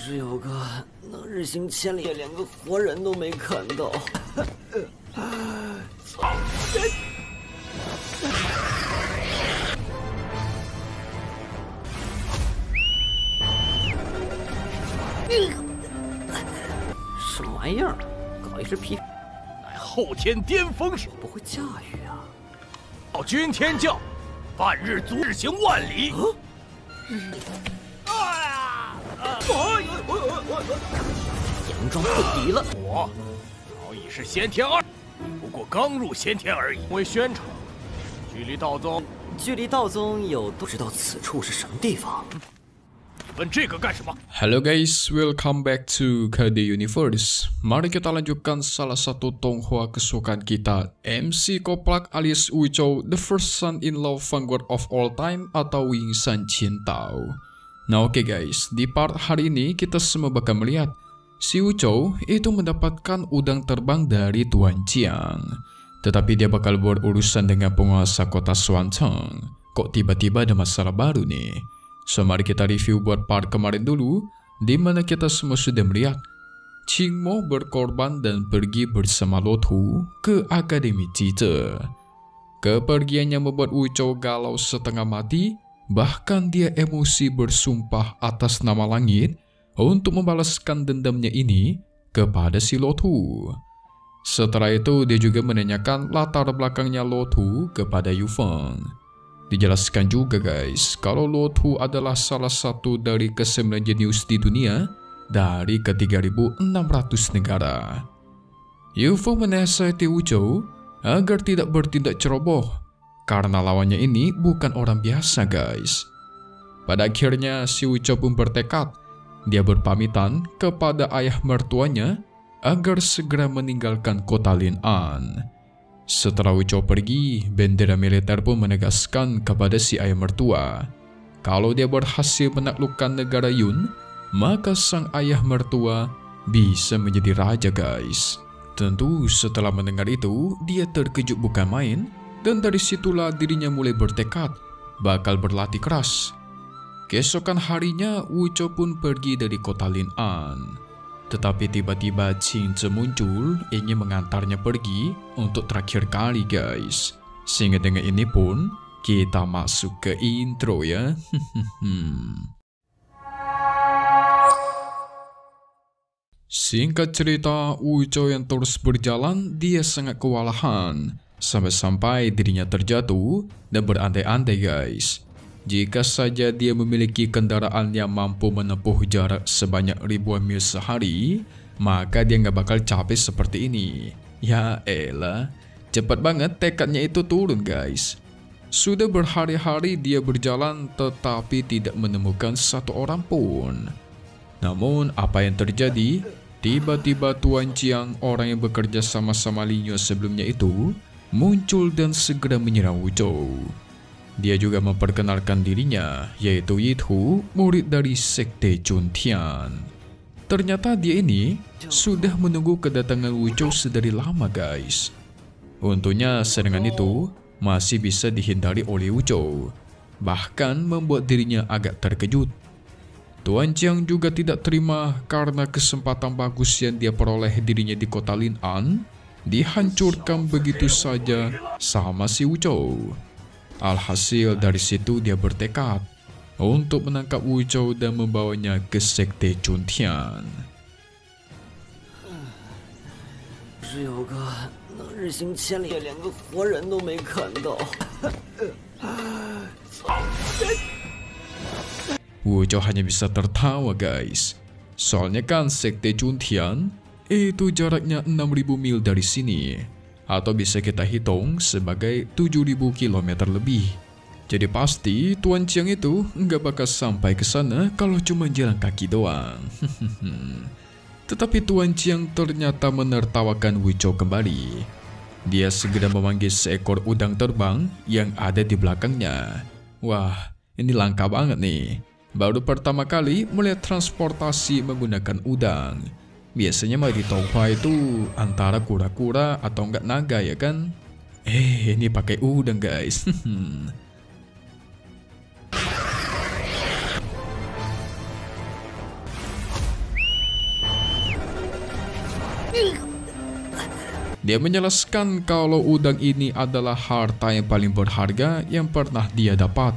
只有个能日行千里，连个活人都没砍到。什么玩意儿？搞一只皮，乃后天巅峰时，不会驾驭啊！道君天教，半日足日行万里。佯装不敌了。我早已是先天2，不过刚入先天而已。为宣传，距离道宗有不知道此处是什么地方？问这个干什么 Halo guys, welcome back to KD Universe. Mari kita lanjutkan salah satu Tonghua kesukaan kita, MC Koplak alias Wuchou, the first son-in-law vanguard of all time atau Wing San Qintao. Nah oke guys, di part hari ini kita semua bakal melihat si Wuchou itu mendapatkan udang terbang dari Tuan Chiang. Tetapi dia bakal buat urusan dengan penguasa kota Swancong. Kok tiba-tiba ada masalah baru nih? So mari kita review buat part kemarin dulu, dimana kita semua sudah melihat Qingmo berkorban dan pergi bersama Luotu ke Akademi Zizhe. Kepergiannya membuat Wuchou galau setengah mati, bahkan dia emosi bersumpah atas nama langit untuk membalaskan dendamnya ini kepada si Luotu. Setelah itu dia juga menanyakan latar belakangnya Luotu kepada Yu Feng. Dijelaskan juga guys, kalau Luotu adalah salah satu dari ke-9 jenius di dunia dari ke-3.600 negara. Yu Feng menasihati Wuchou agar tidak bertindak ceroboh, karena lawannya ini bukan orang biasa guys. Pada akhirnya si Wuchou pun bertekad, dia berpamitan kepada ayah mertuanya agar segera meninggalkan kota Lin'an. Setelah Wuchou pergi, bendera militer pun menegaskan kepada si ayah mertua, kalau dia berhasil menaklukkan negara Yun, maka sang ayah mertua bisa menjadi raja guys. Tentu setelah mendengar itu, dia terkejut bukan main, dan dari situlah dirinya mulai bertekad bakal berlatih keras. Keesokan harinya, Wuchou pun pergi dari kota Lin'an. Tetapi tiba-tiba Qingce muncul ingin mengantarnya pergi untuk terakhir kali guys. Sehingga dengan ini pun kita masuk ke intro ya. Singkat cerita, Wuchou yang terus berjalan, dia sangat kewalahan. Sampai-sampai dirinya terjatuh dan berandai-andai guys. Jika saja dia memiliki kendaraan yang mampu menempuh jarak sebanyak ribuan mil sehari, maka dia nggak bakal capek seperti ini. Ya elah, cepat banget tekadnya itu turun guys. Sudah berhari-hari dia berjalan tetapi tidak menemukan satu orang pun. Namun apa yang terjadi? Tiba-tiba Tuan Chiang, orang yang bekerja sama-sama Linyo sebelumnya itu, muncul dan segera menyerang Wuchou. Dia juga memperkenalkan dirinya, yaitu Yitu, murid dari Sekte Juntian. Ternyata dia ini sudah menunggu kedatangan Wuchou sedari lama guys. Untungnya serangan itu masih bisa dihindari oleh Wuchou, bahkan membuat dirinya agak terkejut. Tuan Chiang juga tidak terima karena kesempatan bagus yang dia peroleh dirinya di kota Lin'an dihancurkan begitu saja sama si Wuchou. Alhasil dari situ dia bertekad untuk menangkap Wuchou dan membawanya ke Sekte Juntian. 只有个能日行千里，连个活人都没砍到。Wuchou hanya bisa tertawa guys. Soalnya kan Sekte Juntian itu jaraknya 6.000 mil dari sini, atau bisa kita hitung sebagai 7.000 km lebih. Jadi pasti Tuan Chiang itu nggak bakal sampai ke sana kalau cuma jalan kaki doang. Tetapi Tuan Chiang ternyata menertawakan Wuchou kembali. Dia segera memanggil seekor udang terbang yang ada di belakangnya. Wah, ini langka banget nih. Baru pertama kali melihat transportasi menggunakan udang. Biasanya mah di Tonghua itu antara kura-kura atau enggak naga ya kan? Ini pakai udang guys. Dia menjelaskan kalau udang ini adalah harta yang paling berharga yang pernah dia dapat.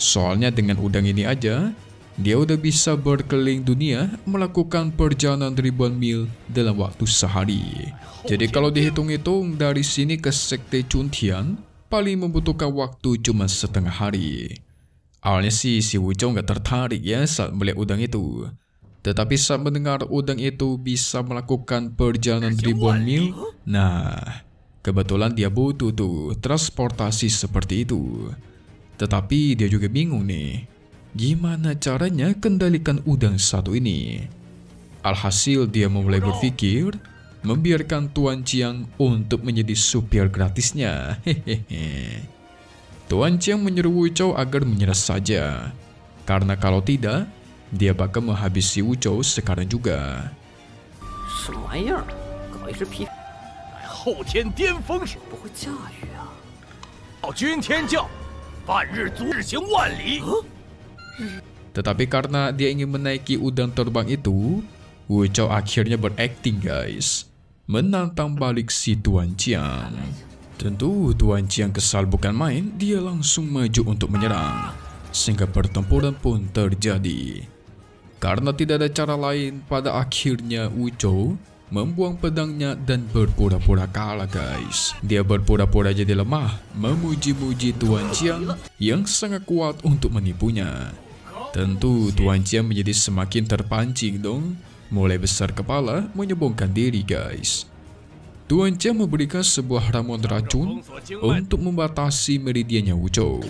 Soalnya dengan udang ini aja, dia udah bisa berkeliling dunia melakukan perjalanan ribuan mil dalam waktu sehari. Jadi kalau dihitung-hitung dari sini ke sekte Chuntian, paling membutuhkan waktu cuma setengah hari. Awalnya sih si Wuzhou nggak tertarik ya saat melihat udang itu. Tetapi saat mendengar udang itu bisa melakukan perjalanan ribuan mil, nah, kebetulan dia butuh tuh transportasi seperti itu. Tetapi dia juga bingung nih, gimana caranya kendalikan udang satu ini. Alhasil dia mulai berpikir membiarkan Tuan Chiang untuk menjadi supir gratisnya. Hehehe. Tuan Chiang menyuruh Wuzhou agar menyerah saja, karena kalau tidak, dia bakal menghabisi Wuzhou sekarang juga. 什么玩意儿？搞一只皮，后天巅峰时，不会驾驭啊！到军天教，半日足日行万里。 Tetapi karena dia ingin menaiki udang terbang itu, Wuzhou akhirnya berakting guys, menantang balik si Tuan Chiang. Tentu Tuan Chiang kesal bukan main, dia langsung maju untuk menyerang, sehingga pertempuran pun terjadi. Karena tidak ada cara lain, pada akhirnya Wuzhou membuang pedangnya dan berpura-pura kalah guys. Dia berpura-pura jadi lemah, memuji-muji Tuan Chiang yang sangat kuat untuk menipunya. Tentu Tuan Chiang menjadi semakin terpancing dong, mulai besar kepala menyombongkan diri guys. Tuan Chiang memberikan sebuah ramuan racun untuk membatasi meridiannya Wuzhou.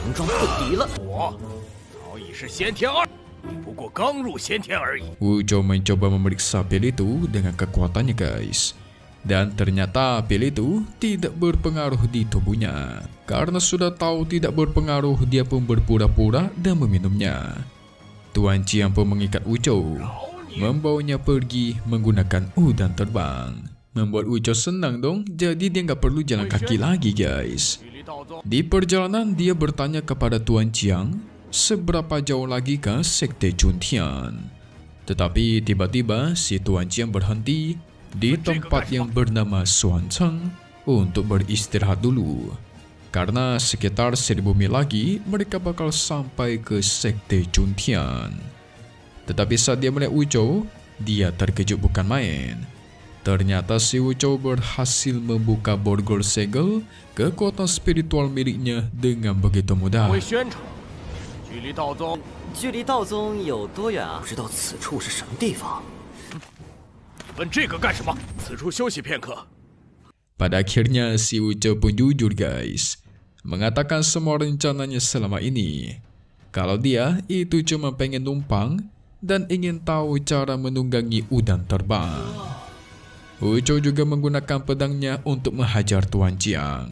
佯装不敌了。我早已是先天二，你不过刚入先天而已。 Wuzhou mencoba memeriksa pil itu dengan kekuatannya guys. Dan ternyata pil itu tidak berpengaruh di tubuhnya. Karena sudah tahu tidak berpengaruh, dia pun berpura-pura dan meminumnya. Tuan Chiang pun mengikat Wuzhou, membawanya pergi menggunakan udang terbang. Membuat Wuzhou senang dong, jadi dia nggak perlu jalan kaki lagi guys. Di perjalanan dia bertanya kepada Tuan Chiang seberapa jauh lagi ke sekte Chuntian. Tetapi tiba-tiba si Tuan Chiang berhenti di tempat yang bernama Xuancheng untuk beristirahat dulu. Karena sekitar 1000 mil lagi mereka bakal sampai ke sekte Chuntian. Tetapi saat dia melihat Wuzhou, dia terkejut bukan main. Ternyata si Wuzhou berhasil membuka borgol segel kekuatan spiritual miliknya dengan begitu mudah. 为宣城，距离道宗，距离道宗有多远啊？不知道此处是什么地方。问这个干什么？此处休息片刻。 Pada akhirnya si Wuzhou pun jujur guys, mengatakan semua rencananya selama ini. Kalau dia itu cuma pengen numpang dan ingin tahu cara menunggangi udang terbang. Wuzhou juga menggunakan pedangnya untuk menghajar Tuan Chiang.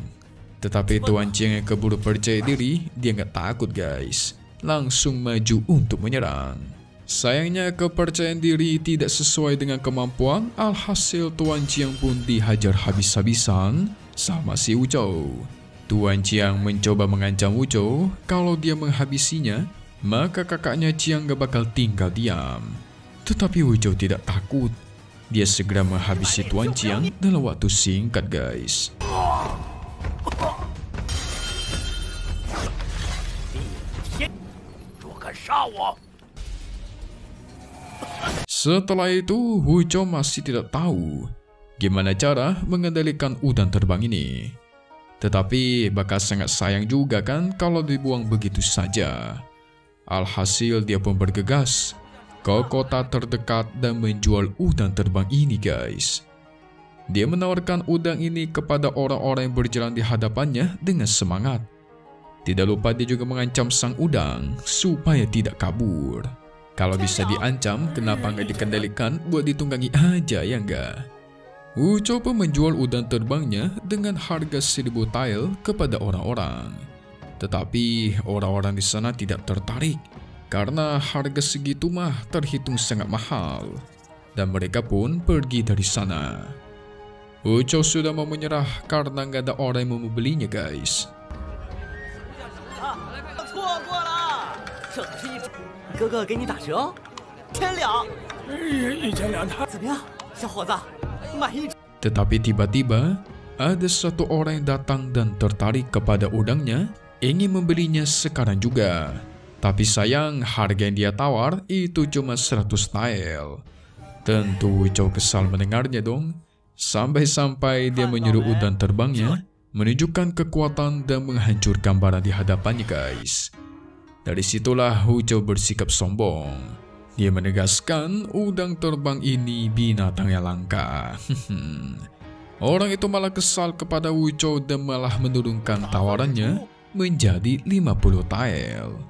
Tetapi Tuan Chiang yang keburu percaya diri, dia nggak takut guys, langsung maju untuk menyerang. Sayangnya kepercayaan diri tidak sesuai dengan kemampuan, alhasil Tuan Chiang pun dihajar habis-habisan sama si Wuzhou. Tuan Chiang mencoba mengancam Wuzhou kalau dia menghabisinya, maka kakaknya Chiang gak bakal tinggal diam. Tetapi Wuzhou tidak takut. Dia segera menghabisi Tuan Chiang dalam waktu singkat guys. Setelah itu, Wuzhou masih tidak tahu gimana cara mengendalikan udang terbang ini. Tetapi bakal sangat sayang juga kan kalau dibuang begitu saja. Alhasil dia pun bergegas ke kota terdekat dan menjual udang terbang ini guys. Dia menawarkan udang ini kepada orang-orang yang berjalan di hadapannya dengan semangat. Tidak lupa dia juga mengancam sang udang supaya tidak kabur. Kalau bisa diancam, kenapa nggak dikendalikan buat ditunggangi aja ya enggak? Wuzhou pun menjual udang terbangnya dengan harga 1000 tael kepada orang-orang. Tetapi orang-orang di sana tidak tertarik karena harga segitu mah terhitung sangat mahal. Dan mereka pun pergi dari sana. Wuzhou sudah mau menyerah karena nggak ada orang yang mau membelinya guys. 错过了，哥哥给你打折，1000两。Tetapi tiba-tiba ada satu orang yang datang dan tertarik kepada udangnya, ingin membelinya sekarang juga. Tapi sayang harga yang dia tawar itu cuma 100 tael. Tentu Wu Chou kesal mendengarnya dong. Sampai-sampai dia menyuruh udang terbangnya menunjukkan kekuatan dan menghancurkan barang di hadapannya guys. Dari situlah Wu Chou bersikap sombong. Dia menegaskan udang terbang ini binatang yang langka. Orang itu malah kesal kepada Wu Chou dan malah menurunkan tawarannya menjadi 50 tael.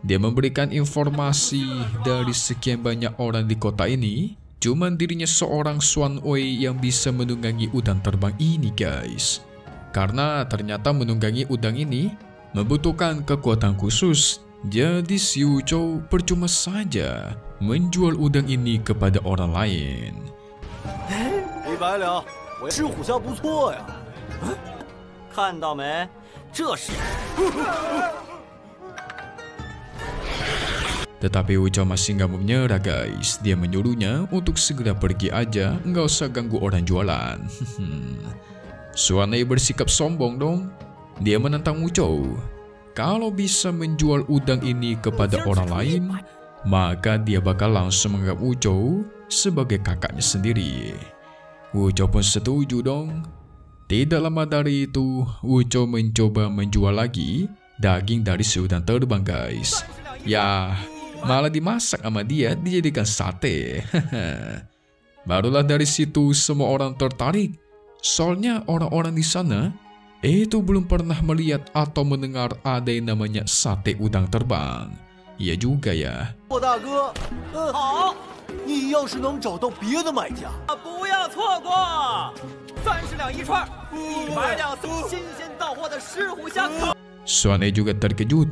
Dia memberikan informasi dari sekian banyak orang di kota ini, cuman dirinya seorang Xuan Wei yang bisa menunggangi udang terbang ini guys. Karena ternyata menunggangi udang ini membutuhkan kekuatan khusus. Jadi si Wu Chou percuma saja menjual udang ini kepada orang lain. 100两，吃虎啸不错呀。看到没？这是。Tetapi Wu Chou masih nggak mau menyerah guys. Dia menyuruhnya untuk segera pergi aja, nggak usah ganggu orang jualan. Xuan Wei bersikap sombong dong. Dia menantang Wu Chou. Kalau bisa menjual udang ini kepada orang lain, maka dia bakal langsung menganggap Wu Chou sebagai kakaknya sendiri. Wu Chou pun setuju dong. Tidak lama dari itu, Wu Chou mencoba menjual lagi daging dari si udang terbang guys. Ya, malah dimasak sama dia dijadikan sate. Barulah dari situ semua orang tertarik. Soalnya orang-orang di sana itu belum pernah melihat atau mendengar ada yang namanya sate udang terbang. Iya juga ya. 霍大哥，好，你要是能找到别的买家，不要错过，30两一串，100两新鲜到货的石虎虾烤。 Xuan Wei juga terkejut,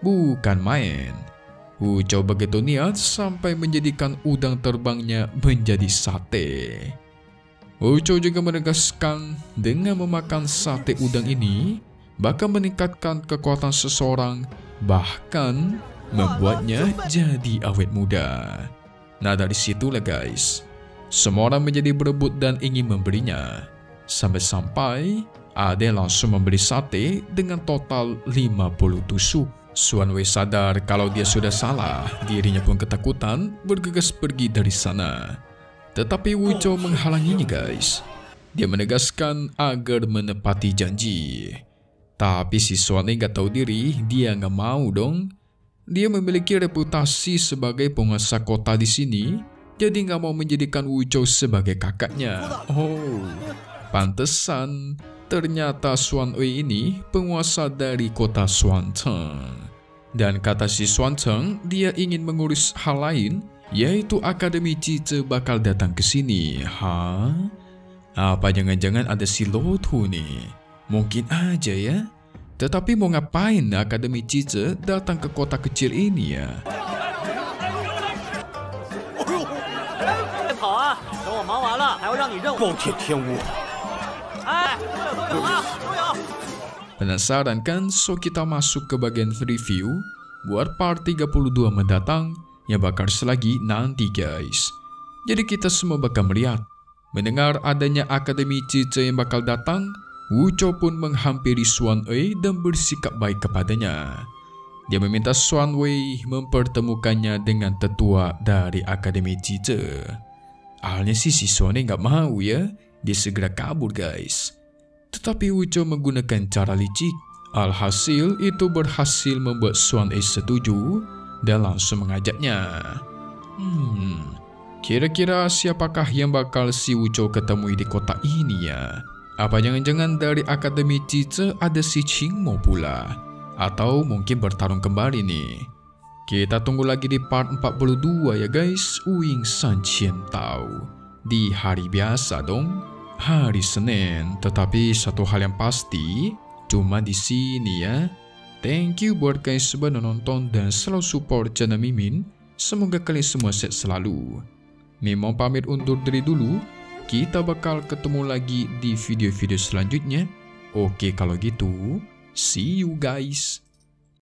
bukan main. Wu Chou begitu niat sampai menjadikan udang terbangnya menjadi sate. Wu Chou juga menegaskan dengan memakan sate udang ini bakal meningkatkan kekuatan seseorang, bahkan membuatnya jadi awet muda. Nah dari situlah guys, semua orang menjadi berebut dan ingin membelinya. Sampai-sampai ada yang langsung membeli sate dengan total 50 tusuk. Xuan Wei sadar kalau dia sudah salah, dirinya pun ketakutan bergegas pergi dari sana. Tetapi Wu Chou menghalanginya guys. Dia menegaskan agar menepati janji. Tapi si Xuan Wei gak tahu diri, dia gak mau dong. Dia memiliki reputasi sebagai penguasa kota di sini, jadi gak mau menjadikan Wu Chou sebagai kakaknya. Oh, pantesan ternyata Xuan Wei ini penguasa dari kota Xuancheng. Dan kata si Xuancheng, dia ingin mengurus hal lain, yaitu Akademi Cice bakal datang ke sini. Hah? Apa jangan-jangan ada si Lo Tu nih? Mungkin aja ya. Tetapi mau ngapain Akademi Cice datang ke kota kecil ini ya? Penasaran kan? So kita masuk ke bagian review buat part 32 mendatang yang bakal selagi nanti guys. Jadi kita semua bakal melihat, mendengar adanya Akademi Cice yang bakal datang. Wu Chou pun menghampiri Xuan Wei dan bersikap baik kepadanya. Dia meminta Xuan Wei mempertemukannya dengan tetua dari Akademi Cice. Awalnya sih si Xuan Wei gak mau ya, dia segera kabur guys. Tetapi Wu Chou menggunakan cara licik. Alhasil itu berhasil membuat Xuan Wei setuju dan langsung mengajaknya. Kira-kira siapakah yang bakal si Wu Chou ketemui di kota ini ya? Apa jangan-jangan dari Akademi Cice ada si Qing Mo pula? Atau mungkin bertarung kembali nih? Kita tunggu lagi di part 42 ya guys. Wing San Qian Tao. Di hari biasa dong, hari Senin. Tetapi satu hal yang pasti, cuma di sini ya. Thank you buat guys sudah nonton dan selalu support channel Mimin. Semoga kalian semua sehat selalu. Mimin pamit undur diri dulu. Kita bakal ketemu lagi di video-video selanjutnya. Oke kalau gitu, see you guys.